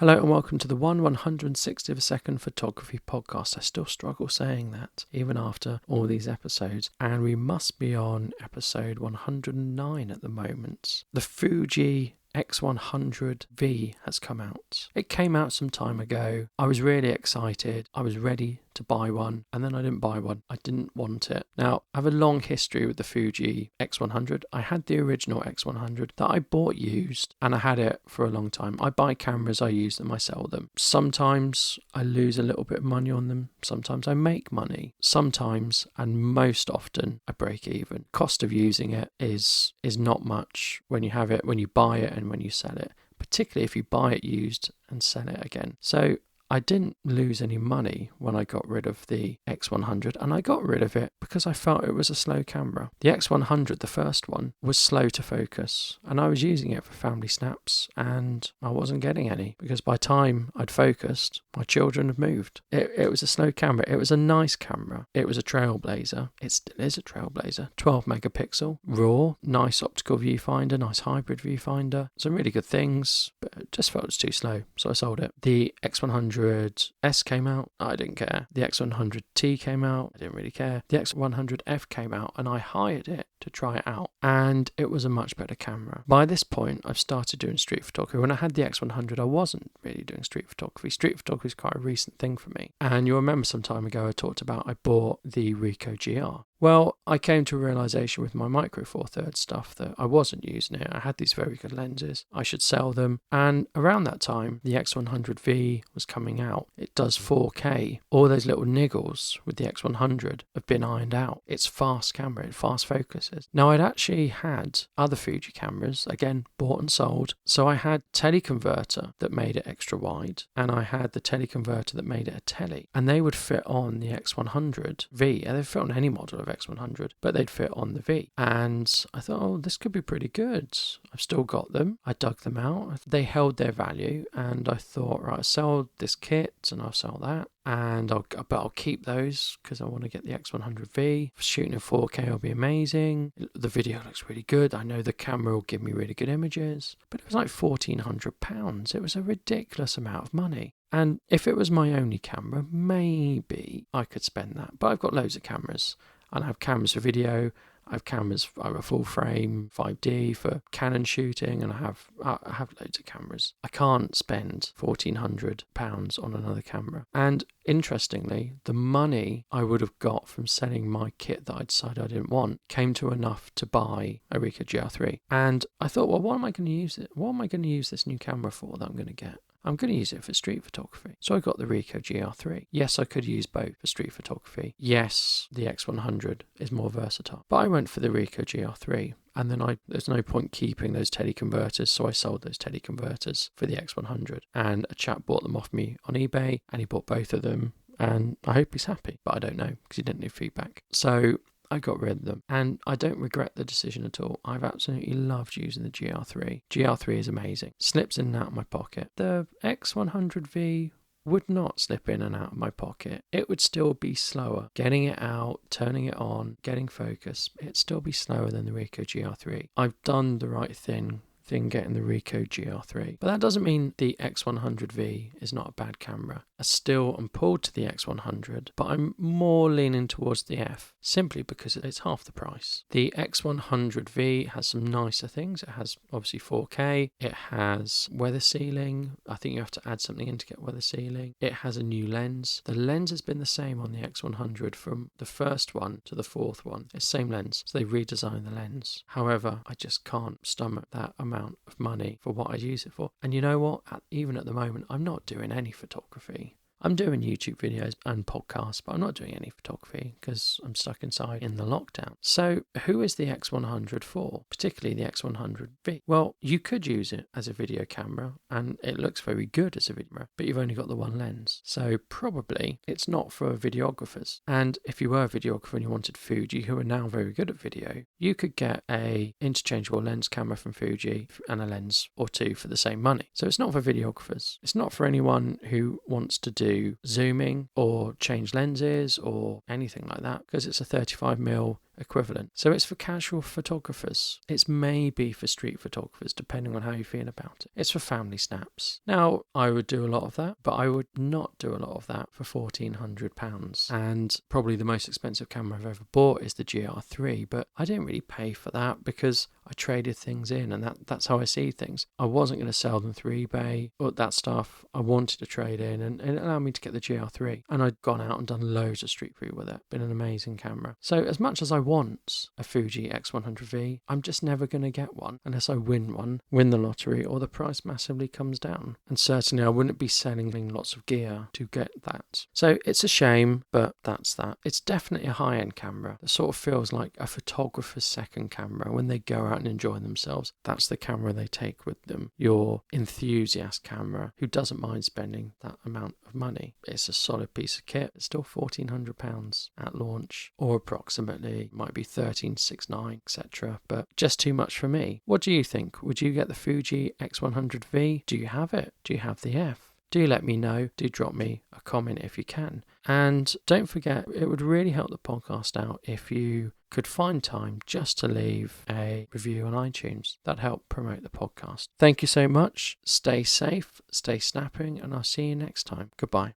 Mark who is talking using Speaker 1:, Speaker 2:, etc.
Speaker 1: Hello and welcome to the 160th of a second photography podcast. I still struggle saying that even after all these episodes, and we must be on episode 109 at the moment. The Fuji X100V has come out. It came out some time ago. I was really excited. I was ready to buy one, and then I didn't buy one. I didn't want it. Now, I have a long history with the Fuji X100. I had the original X100 that I bought used, and I had it for a long time. I buy cameras, I use them, I sell them. Sometimes I lose a little bit of money on them. Sometimes I make money. Sometimes, and most often, I break even. Cost of using it is not much when you have it, when you buy it, and when you sell it, particularly if you buy it used and sell it again. So I didn't lose any money when I got rid of the X100, and I got rid of it because I felt it was a slow camera. The X100, the first one, was slow to focus, and I was using it for family snaps, and I wasn't getting any because by the time I'd focused, my children had moved. It was a slow camera. It was a nice camera. It was a trailblazer. It still is a trailblazer. 12 megapixel, RAW, nice optical viewfinder, nice hybrid viewfinder. Some really good things, but it just felt it was too slow, so I sold it. The X100S came out, I didn't care. The X100T came out, I didn't really care. The X100F came out, and I hired it to try it out, and it was a much better camera. By this point, I've started doing street photography. When I had the X100, I wasn't really doing street photography. Street photography is quite a recent thing for me. And you'll remember some time ago I talked about I bought the Ricoh GR. Well, I came to a realization with my Micro Four Thirds stuff that I wasn't using it. I had these very good lenses. I should sell them. And around that time, the X100V was coming out. It does 4K. All those little niggles with the X100 have been ironed out. It's fast camera. It fast focuses. Now, I'd actually had other Fuji cameras, again, bought and sold. So I had teleconverter that made it extra wide, and I had the teleconverter that made it a tele. And they would fit on the X100V. And they'd fit on any model of X100, but they'd fit on the V. And I thought, oh, this could be pretty good. I've still got them. I dug them out. They held their value, and I thought, right, I'll sell this kit and I'll sell that. And I'll keep those because I want to get the X100V. Shooting in 4K will be amazing. The video looks really good. I know the camera will give me really good images. But it was like £1,400. It was a ridiculous amount of money. And if it was my only camera, maybe I could spend that. But I've got loads of cameras. And I have cameras for video. I have a full frame 5D for Canon shooting, and I have loads of cameras. I can't spend £1,400 on another camera. And interestingly, the money I would have got from selling my kit that I decided I didn't want came to enough to buy a Ricoh GR3. And I thought, well, what am I going to use it? What am I going to use this new camera for that I'm going to get? I'm going to use it for street photography. So I got the Ricoh GR3. Yes, I could use both for street photography. Yes, the X100 is more versatile. But I went for the Ricoh GR3. And then there's no point keeping those teleconverters, so I sold those teleconverters for the X100. And a chap bought them off me on eBay, and he bought both of them. And I hope he's happy, but I don't know because he didn't leave feedback. So I got rid of them, and I don't regret the decision at all. I've absolutely loved using the GR3. GR3 is amazing. Slips in and out of my pocket. The X100V would not slip in and out of my pocket. It would still be slower. Getting it out, turning it on, getting focus, it'd still be slower than the Ricoh GR3. I've done the right thing getting the Ricoh GR3. But that doesn't mean the X100V is not a bad camera. I still am pulled to the X100, but I'm more leaning towards the F, simply because it's half the price. The X100V has some nicer things. It has obviously 4K. It has weather sealing. I think you have to add something in to get weather sealing. It has a new lens. The lens has been the same on the X100 from the first one to the fourth one. It's the same lens, so they redesigned the lens. However, I just can't stomach that amount of money for what I use it for. And you know what? Even at the moment, I'm not doing any photography. I'm doing YouTube videos and podcasts, but I'm not doing any photography because I'm stuck inside in the lockdown. So who is the X100 for, particularly the X100V? Well, you could use it as a video camera, and it looks very good as a video camera, but you've only got the one lens. So probably it's not for videographers. And if you were a videographer and you wanted Fuji, who are now very good at video, you could get a interchangeable lens camera from Fuji and a lens or two for the same money. So it's not for videographers. It's not for anyone who wants to do zooming or change lenses or anything like that, because it's a 35mm equivalent. So it's for casual photographers. It's maybe for street photographers, depending on how you feel about it. It's for family snaps. Now, I would do a lot of that, but I would not do a lot of that for £1,400. And probably the most expensive camera I've ever bought is the GR3, but I didn't really pay for that because I traded things in, and that's how I see things. I wasn't going to sell them through eBay or that stuff. I wanted to trade in, and it allowed me to get the GR3. And I'd gone out and done loads of street food with it. Been an amazing camera. So as much as I want a Fuji X100V, I'm just never going to get one unless I win the lottery, or the price massively comes down. And certainly I wouldn't be selling lots of gear to get that. So it's a shame, but that's that. It's definitely a high-end camera that sort of feels like a photographer's second camera. When they go out and enjoy themselves, that's the camera they take with them. Your enthusiast camera who doesn't mind spending that amount of money. It's a solid piece of kit. It's still £1,400 at launch, or approximately, might be 1369, etc. But just too much for me. What do you think? Would you get the Fuji X100V? Do you have it? Do you have the F? Do let me know. Do drop me a comment if you can. And don't forget, it would really help the podcast out if you could find time just to leave a review on iTunes. That'd help promote the podcast. Thank you so much. Stay safe, stay snapping, and I'll see you next time. Goodbye.